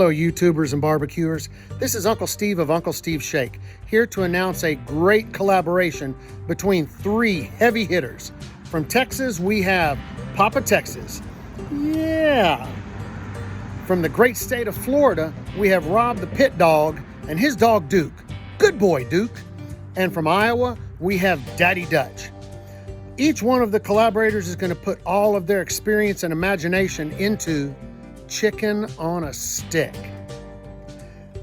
Hello YouTubers and barbecuers, this is Uncle Steve of Uncle Steve Shake, here to announce a great collaboration between three heavy hitters. From Texas we have Papa Texas, yeah. From the great state of Florida we have Rob the Pit Dog and his dog Duke, good boy Duke. And from Iowa we have Daddy Dutch. Each one of the collaborators is going to put all of their experience and imagination into chicken on a stick.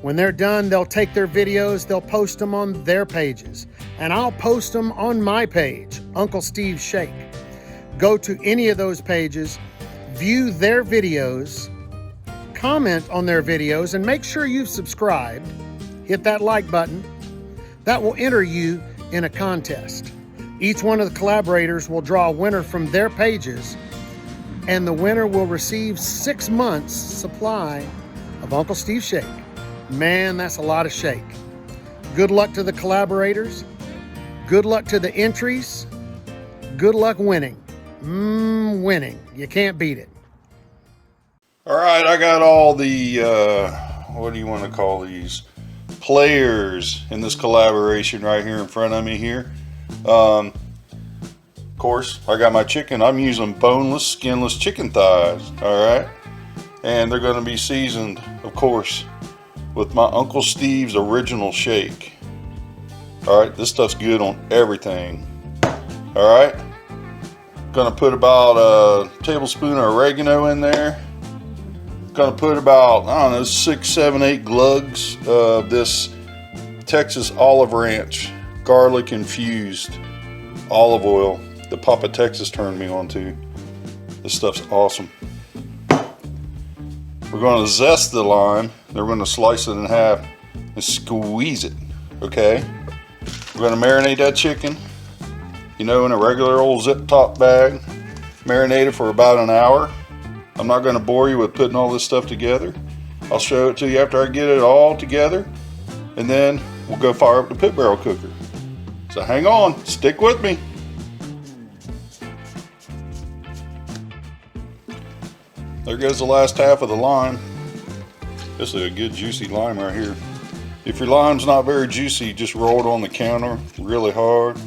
When they're done, they'll take their videos, they'll post them on their pages, and I'll post them on my page, Uncle Steve Shake. Go to any of those pages, view their videos, comment on their videos, and make sure you've subscribed. Hit that like button. That will enter you in a contest. Each one of the collaborators will draw a winner from their pages, and the winner will receive 6 months supply of Uncle Steve Shake. Man, that's a lot of shake. Good luck to the collaborators. Good luck to the entries. Good luck winning. Winning. You can't beat it. All right, I got all the, what do you want to call these? Players in this collaboration right here in front of me here. Of course, I got my chicken. I'm using boneless, skinless chicken thighs, all right? And they're gonna be seasoned, of course, with my Uncle Steve's original shake. All right, this stuff's good on everything. All right, gonna put about a tablespoon of oregano in there. Gonna put about, I don't know, 6, 7, 8 glugs of this Texas olive ranch, garlic infused olive oil that Papa Texas turned me on to. This stuff's awesome. We're going to zest the lime. Then we're going to slice it in half and squeeze it, okay? We're going to marinate that chicken, you know, in a regular old zip top bag. Marinate it for about an hour. I'm not going to bore you with putting all this stuff together. I'll show it to you after I get it all together, and then we'll go fire up the pit barrel cooker. So hang on, stick with me. There goes the last half of the lime. This is a good juicy lime right here. If your lime's not very juicy, just roll it on the counter really hard.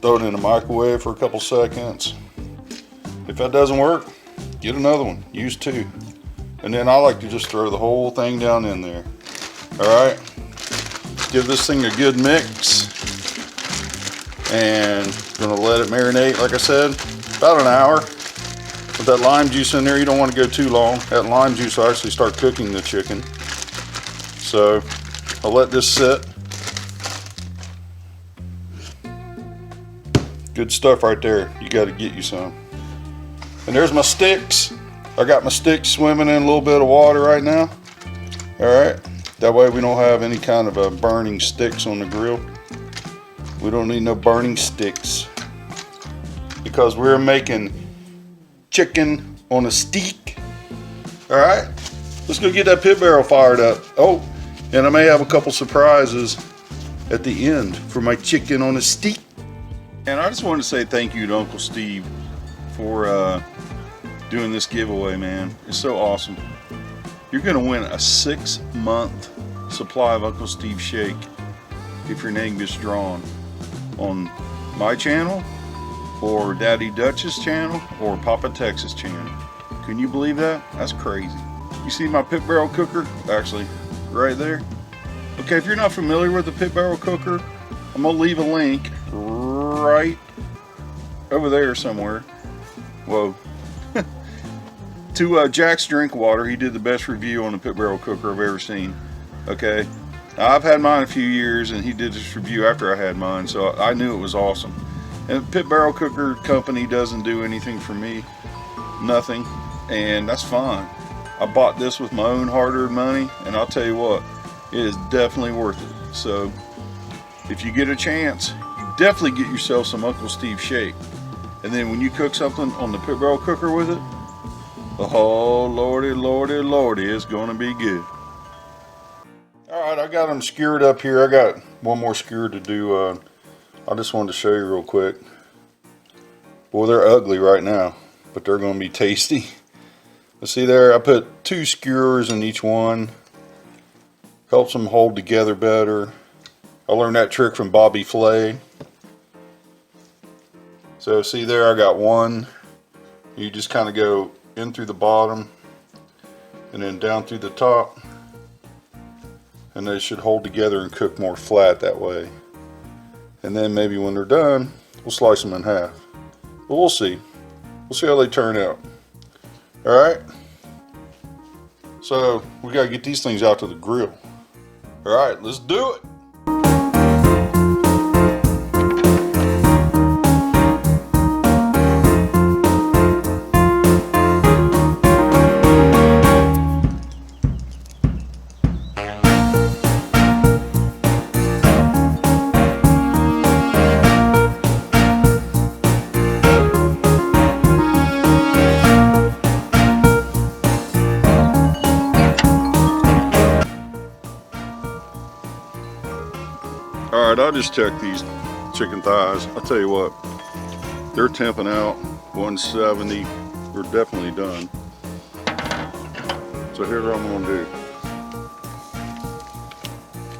Throw it in the microwave for a couple seconds. If that doesn't work, get another one, use 2. And then I like to just throw the whole thing down in there. All right, give this thing a good mix. And gonna let it marinate, like I said, about an hour. With that lime juice in there, you don't want to go too long. That lime juice will actually start cooking the chicken. So I'll let this sit. Good stuff right there. You got to get you some. And there's my sticks. I got my sticks swimming in a little bit of water right now. All right. That way we don't have any kind of burning sticks on the grill. We don't need no burning sticks because we're making chicken on a stick. All right, let's go get that pit barrel fired up. Oh, and I may have a couple surprises at the end for my chicken on a stick. And I just want to say thank you to Uncle Steve for doing this giveaway, man. It's so awesome. You're gonna win a 6-month supply of Uncle Steve Shake if your name gets drawn on my channel or Daddy Dutch's channel or Papa Texas channel. Can you believe that? That's crazy. You see my pit barrel cooker? Actually, right there. Okay, if you're not familiar with the pit barrel cooker, I'm gonna leave a link right over there somewhere. Whoa. To Jaxx Drinkwater. He did the best review on the pit barrel cooker I've ever seen. Okay, now, I've had mine a few years, and he did this review after I had mine, so I knew it was awesome. And Pit Barrel Cooker Company doesn't do anything for me, nothing, and that's fine. I bought this with my own hard-earned money, and I'll tell you what, it is definitely worth it. So if you get a chance, you definitely get yourself some Uncle Steve Shake. And then when you cook something on the Pit Barrel Cooker with it, oh lordy, lordy, lordy, it's gonna be good. All right, I got them skewered up here. I got one more skewer to do. I just wanted to show you real quick. Boy, they're ugly right now, but they're going to be tasty. See there, I put 2 skewers in each one. Helps them hold together better. I learned that trick from Bobby Flay. So see there, I got one. You just kind of go in through the bottom and then down through the top. And they should hold together and cook more flat that way. And then maybe when they're done, we'll slice them in half. But we'll see. We'll see how they turn out. Alright? So we gotta get these things out to the grill. Alright, let's do it. Alright, I just checked these chicken thighs. I'll tell you what, they're temping out 170. They're definitely done. So here's what I'm going to do.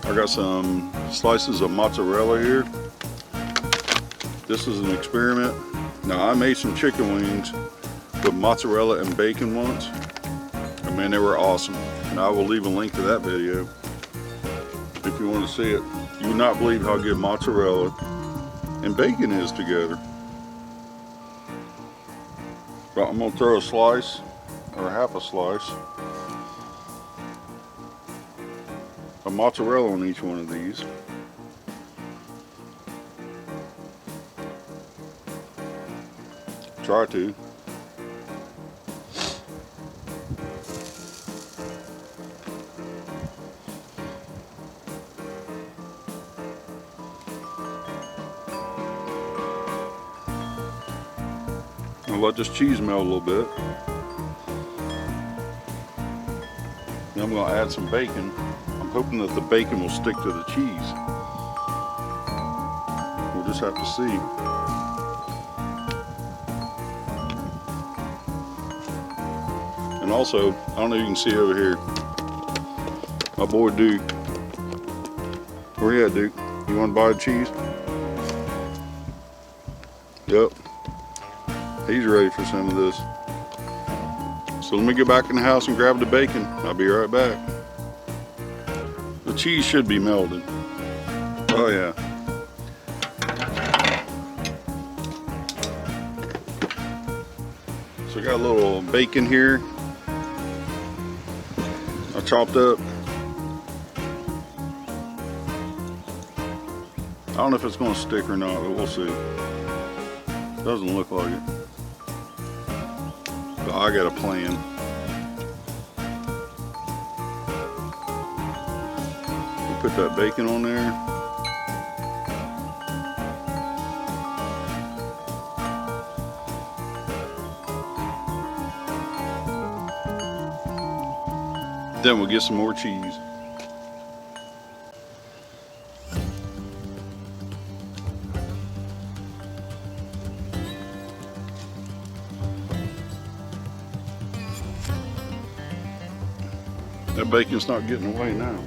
I got some slices of mozzarella here. This is an experiment. Now I made some chicken wings with mozzarella and bacon once. And man, they were awesome. And I will leave a link to that video if you want to see it. You would not believe how good mozzarella and bacon is together. But I'm going to throw a slice, or half a slice, of mozzarella on each one of these. Try to. I'll let this cheese melt a little bit. Then I'm going to add some bacon. I'm hoping that the bacon will stick to the cheese. We'll just have to see. And also, I don't know if you can see over here, my boy Duke. Where you at, Duke? You want to buy the cheese? Yep. He's ready for some of this. So let me get back in the house and grab the bacon. I'll be right back. The cheese should be melted. Oh yeah. So I got a little bacon here. I chopped up. I don't know if it's going to stick or not, but we'll see. Doesn't look like it. But I got a plan. We'll put that bacon on there. Then we'll get some more cheese. That bacon's not getting away now.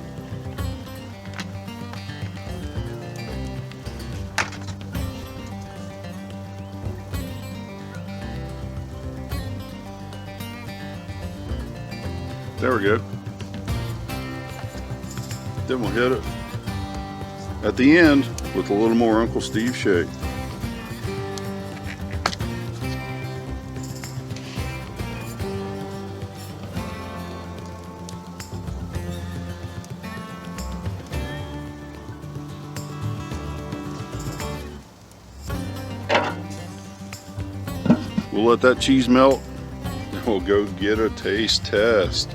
There we go. Then we'll hit it at the end with a little more Uncle Steve shake. We'll let that cheese melt and we'll go get a taste test.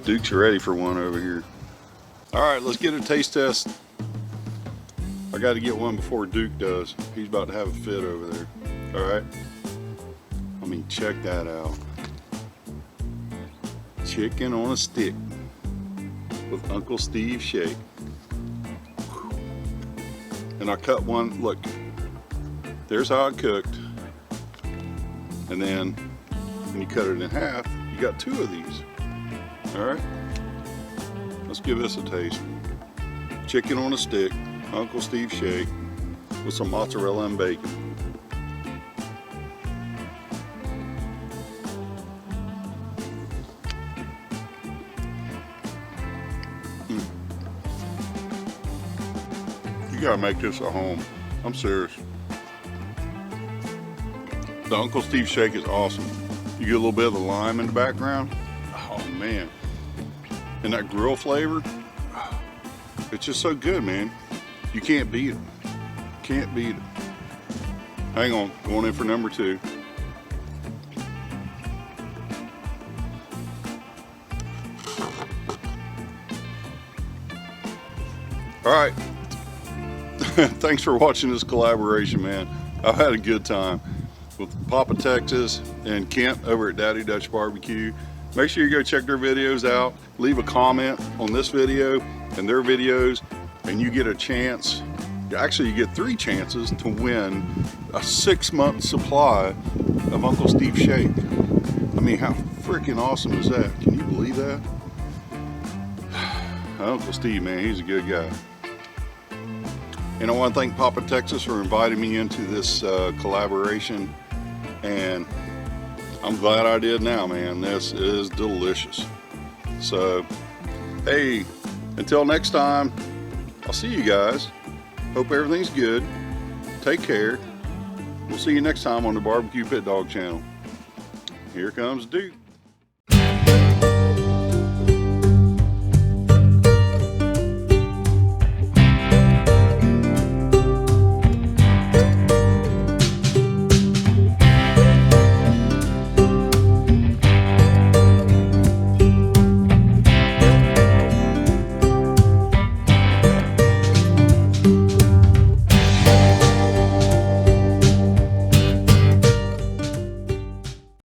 Duke's ready for one over here. All right, let's get a taste test. I got to get one before Duke does. He's about to have a fit over there. All right. I mean, check that out. Chicken on a stick with Uncle Steve shake. And I cut one, look, there's how it cooked. And then when you cut it in half, you got 2 of these. All right, let's give this a taste. Chicken on a stick, Uncle Steve shake with some mozzarella and bacon. You gotta make this at home. I'm serious. The Uncle Steve shake is awesome. You get a little bit of the lime in the background. Oh man. And that grill flavor. It's just so good, man. You can't beat it. Can't beat it. Hang on, going in for number 2. All right. Thanks for watching this collaboration, man. I've had a good time with Papa Texas and Kent over at Daddy Dutch Barbecue. Make sure you go check their videos out. Leave a comment on this video and their videos, and you get a chance. Actually, you get 3 chances to win a 6-month supply of Uncle Steve shake. I mean, how freaking awesome is that? Can you believe that? Uncle Steve, man, he's a good guy. And I want to thank Papa Texas for inviting me into this collaboration, and I'm glad I did now, man. This is delicious. So, hey, until next time, I'll see you guys. Hope everything's good. Take care. We'll see you next time on the Barbecue Pit Dog channel. Here comes Duke.